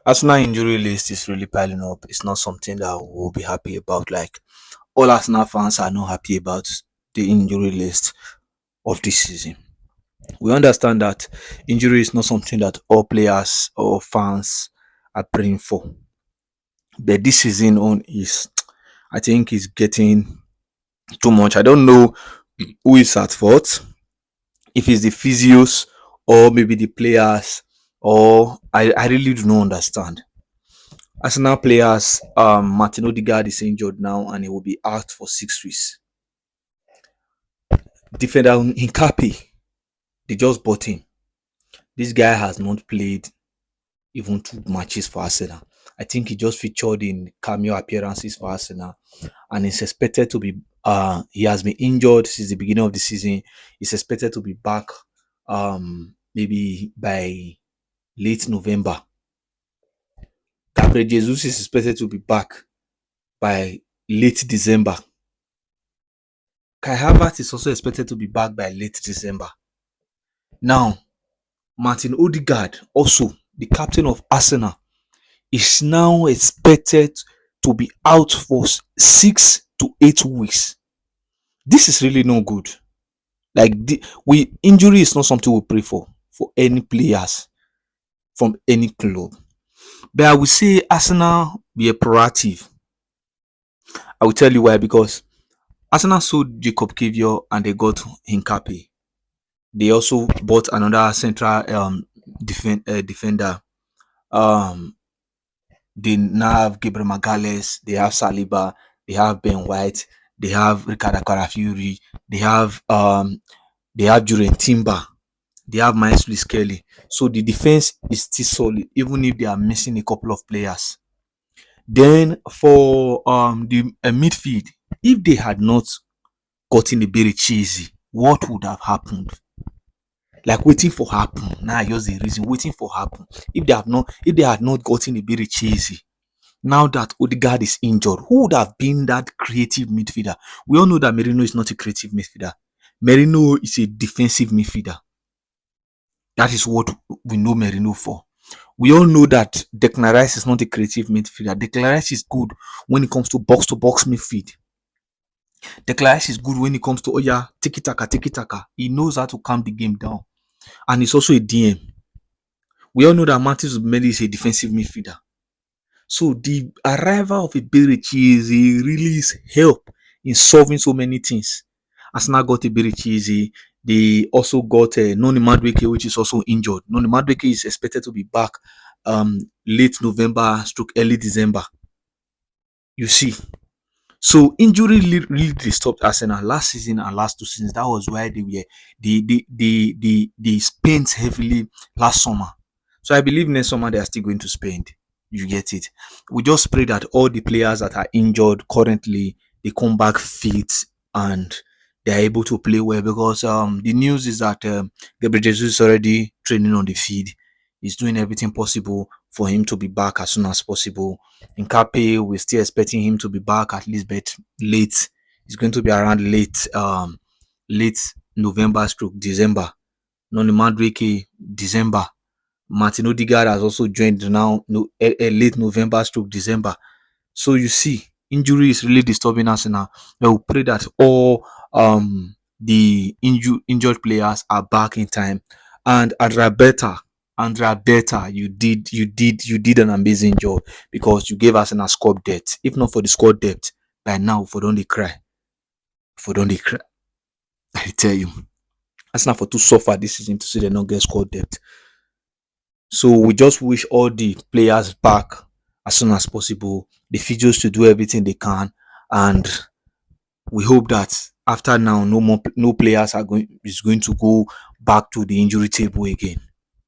Arsenal injury list is really piling up. It's not something that we'll be happy about. Like all Arsenal fans are not happy about the injury list of this season. We understand that injury is not something that all players or fans are praying for. But this season on is, I think, is getting too much. I don't know who is at fault. If it's the physios or maybe the players, or I really do not understand. Arsenal players, Martin Odegaard is injured now and he will be out for 6 weeks. Defender Hincapi, they just bought him. This guy has not played even 2 matches for Arsenal. I think he just featured in cameo appearances for Arsenal, and is expected to be. He has been injured since the beginning of the season. He's expected to be back, maybe by late November. Gabriel Jesus is expected to be back by late December. Kai Havertz is also expected to be back by late December. Now, Martin Odegaard, also the captain of Arsenal, is now expected to be out for 6 to 8 weeks. This is really no good. Like injury is not something we pray for any players from any club. But I will say Arsenal be a proactive. I will tell you why, because Arsenal sold Jacob Kivior and they got Hincapi. They also bought another central defender. They now have Gabriel Magalhaes, they have Saliba, they have Ben White, they have Ricardo Carafiori, they have Jurgen Timber, they have Miles Lewis Kelly. So the defense is still solid, even if they are missing a couple of players. Then for the midfield, if they had not gotten a very cheesy, what would have happened? Like waiting for happen. Now here's the reason waiting for happen. If they had not gotten a very cheesy, now that Odegaard is injured, who would have been that creative midfielder? We all know that Merino is not a creative midfielder. Merino is a defensive midfielder. That is what we know Merino for. We all know that Declan Rice is not a creative midfielder. Declan Rice is good when it comes to box midfield. Declan Rice is good when it comes to tiki taka. He knows how to calm the game down, and he's also a DM. We all know that Martins Zubimendi is a defensive midfielder. So the arrival of a Berichizi really is help in solving so many things. Arsenal got a Berichizi. They also got Noni Madueke, which is also injured. Noni Madueke is expected to be back late November / early December. You see. So injury really disturbed Arsenal last season and last 2 seasons. That was why they spent heavily last summer. So I believe next summer they are still going to spend. You get it. We just pray that all the players that are injured currently, they come back fit and they are able to play well, because the news is that Gabriel Jesus is already training on the field. He's doing everything possible for him to be back as soon as possible. Hincapi, we're still expecting him to be back at least, but late. It's going to be around late November / December. Noni Madueke, December. Martin Odegaard has also joined now, late November / December. So you see, injury is really disturbing us now. We pray that all the injured players are back in time. And Andrea Beta, you did an amazing job, because you gave us a squad depth. If not for the squad depth, by now for don't they cry. I tell you, Arsenal for too suffer this season to see they not get squad depth. So we just wish all the players back as soon as possible. The physios to do everything they can, and we hope that after now, no players is going to go back to the injury table again.